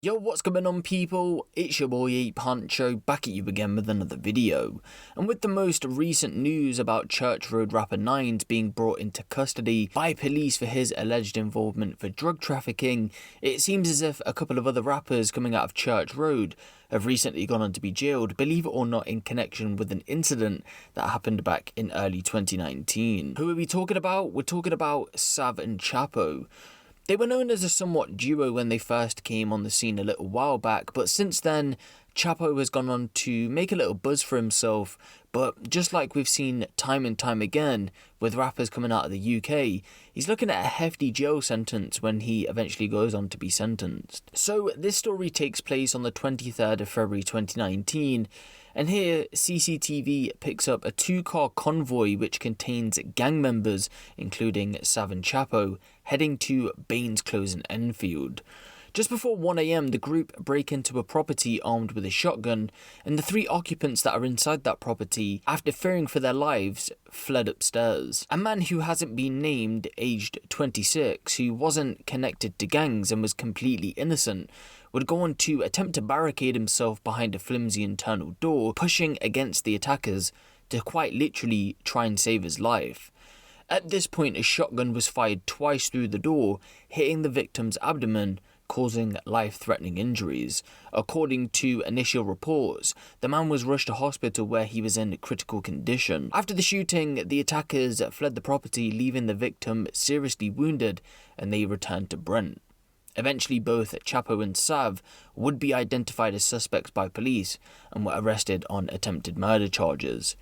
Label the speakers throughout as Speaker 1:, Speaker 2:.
Speaker 1: Yo, what's going on people? It's your boy Huncho back at you again with another video. And with the most recent news about Church Road rapper Nines being brought into custody by police for his alleged involvement for drug trafficking, it seems as if a couple of other rappers coming out of Church Road have recently gone on to be jailed, believe it or not, in connection with an incident that happened back in early 2019. Who are we talking about? We're talking about Sav and Chappo. They were known as a somewhat duo when they first came on the scene a little while back, but since then, Chappo has gone on to make a little buzz for himself, but just like we've seen time and time again with rappers coming out of the UK, he's looking at a hefty jail sentence when he eventually goes on to be sentenced. So this story takes place on the 23rd of February 2019, and here CCTV picks up a two-car convoy which contains gang members, including Sav and Chappo, heading to Baines Close in Enfield. Just before 1 AM, the group break into a property armed with a shotgun, and the three occupants that are inside that property, after fearing for their lives, fled upstairs. A man who hasn't been named, aged 26, who wasn't connected to gangs and was completely innocent, would go on to attempt to barricade himself behind a flimsy internal door, pushing against the attackers to quite literally try and save his life. At this point, a shotgun was fired twice through the door, hitting the victim's abdomen, causing life-threatening injuries. According to initial reports, the man was rushed to hospital where he was in critical condition. After the shooting, the attackers fled the property, leaving the victim seriously wounded, and they returned to Brent. Eventually, both Chappo and Sav would be identified as suspects by police and were arrested on attempted murder charges.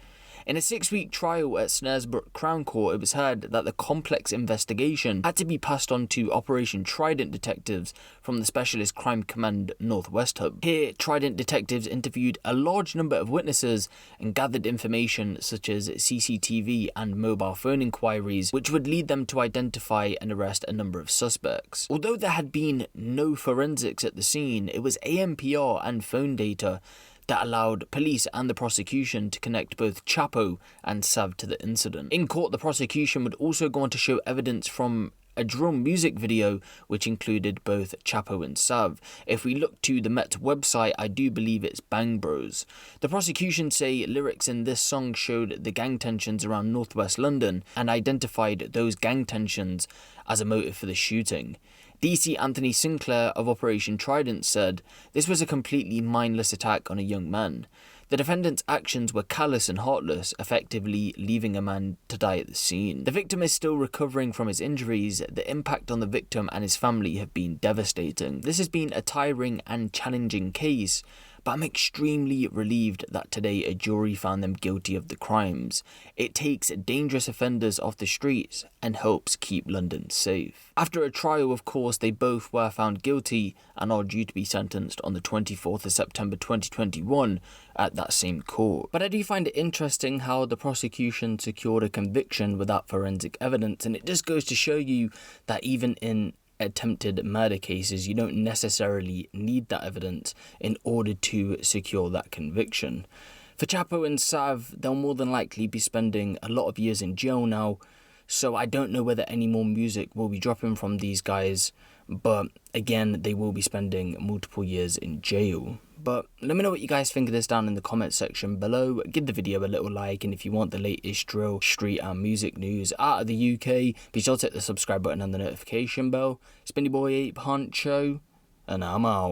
Speaker 1: In a 6-week trial at Snaresbrook Crown Court, it was heard that the complex investigation had to be passed on to Operation Trident detectives from the Specialist Crime Command Northwest Hub. Here, Trident detectives interviewed a large number of witnesses and gathered information such as CCTV and mobile phone inquiries, which would lead them to identify and arrest a number of suspects. Although there had been no forensics at the scene, it was AMPR and phone data that allowed police and the prosecution to connect both Chappo and Sav to the incident. In court, the prosecution would also go on to show evidence from a drill music video which included both Chappo and Sav. If we look to the Met website, I do believe it's Bang Bros. The prosecution say lyrics in this song showed the gang tensions around northwest London and identified those gang tensions as a motive for the shooting. DC Anthony Sinclair of Operation Trident said, "This was a completely mindless attack on a young man. The defendant's actions were callous and heartless, effectively leaving a man to die at the scene. The victim is still recovering from his injuries. The impact on the victim and his family have been devastating. This has been a tiring and challenging case, but I'm extremely relieved that today a jury found them guilty of the crimes. It takes dangerous offenders off the streets and helps keep London safe." After a trial, of course, they both were found guilty and are due to be sentenced on the 24th of September 2021 at that same court. But I do find it interesting how the prosecution secured a conviction without forensic evidence, and it just goes to show you that even in attempted murder cases, you don't necessarily need that evidence in order to secure that conviction. For Chappo and Sav, they'll more than likely be spending a lot of years in jail now, so I don't know whether any more music will be dropping from these guys, but again, they will be spending multiple years in jail. But let me know what you guys think of this down in the comment section below. Give the video a little like, and if you want the latest drill, street and music news out of the UK, be sure to hit the subscribe button and the notification bell. It's been your boy Huncho, and I'm out.